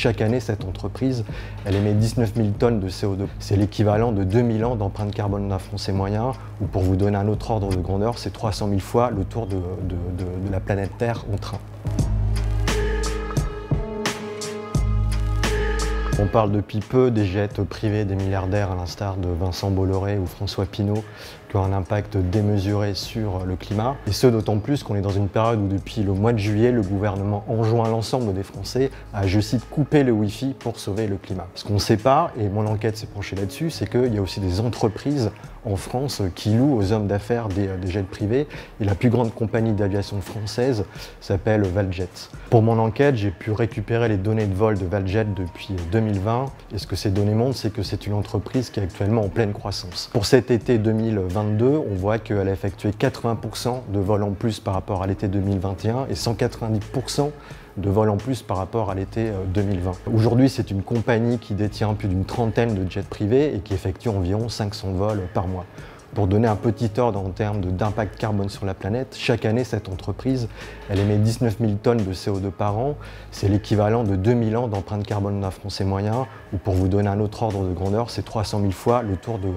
Chaque année, cette entreprise, elle émet 19 000 tonnes de CO2. C'est l'équivalent de 2000 ans d'empreinte carbone d'un Français moyen, ou pour vous donner un autre ordre de grandeur, c'est 300 000 fois le tour de la planète Terre en train. On parle depuis peu des jets privés des milliardaires à l'instar de Vincent Bolloré ou François Pinault qui ont un impact démesuré sur le climat. Et ce d'autant plus qu'on est dans une période où depuis le mois de juillet, le gouvernement enjoint l'ensemble des Français à, je cite, couper le Wi-Fi pour sauver le climat. Ce qu'on ne sait pas, et mon enquête s'est penchée là-dessus, c'est qu'il y a aussi des entreprises en France qui louent aux hommes d'affaires des jets privés. Et la plus grande compagnie d'aviation française s'appelle Valjet. Pour mon enquête, j'ai pu récupérer les données de vol de Valjet depuis 2020. Et ce que ces données montrent, c'est que c'est une entreprise qui est actuellement en pleine croissance. Pour cet été 2022, on voit qu'elle a effectué 80% de vols en plus par rapport à l'été 2021 et 190% de vols en plus par rapport à l'été 2020. Aujourd'hui, c'est une compagnie qui détient plus d'une trentaine de jets privés et qui effectue environ 500 vols par mois. Pour donner un petit ordre en termes d'impact carbone sur la planète, chaque année, cette entreprise, elle émet 19 000 tonnes de CO2 par an. C'est l'équivalent de 2000 ans d'empreinte carbone d'un Français moyen, ou pour vous donner un autre ordre de grandeur, c'est 300 000 fois le tour de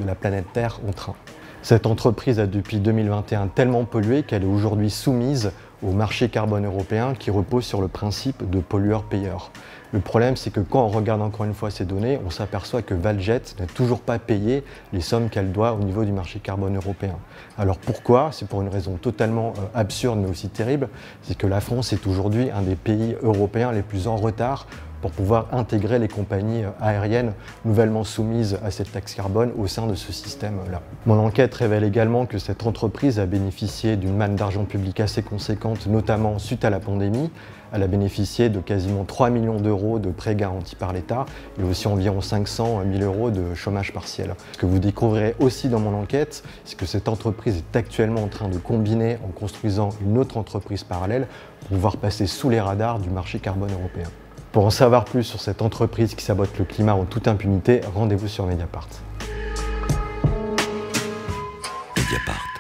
la planète Terre en train. Cette entreprise a depuis 2021 tellement pollué qu'elle est aujourd'hui soumise au marché carbone européen qui repose sur le principe de pollueur-payeur. Le problème, c'est que quand on regarde encore une fois ces données, on s'aperçoit que Valjet n'a toujours pas payé les sommes qu'elle doit au niveau du marché carbone européen. Alors pourquoi? C'est pour une raison totalement absurde mais aussi terrible, c'est que la France est aujourd'hui un des pays européens les plus en retard pour pouvoir intégrer les compagnies aériennes nouvellement soumises à cette taxe carbone au sein de ce système-là. Mon enquête révèle également que cette entreprise a bénéficié d'une manne d'argent public assez conséquente, notamment suite à la pandémie. Elle a bénéficié de quasiment 3 millions d'euros de prêts garantis par l'État et aussi environ 500 000 euros de chômage partiel. Ce que vous découvrirez aussi dans mon enquête, c'est que cette entreprise est actuellement en train de combiner en construisant une autre entreprise parallèle pour pouvoir passer sous les radars du marché carbone européen. Pour en savoir plus sur cette entreprise qui sabote le climat en toute impunité, rendez-vous sur Mediapart. Mediapart.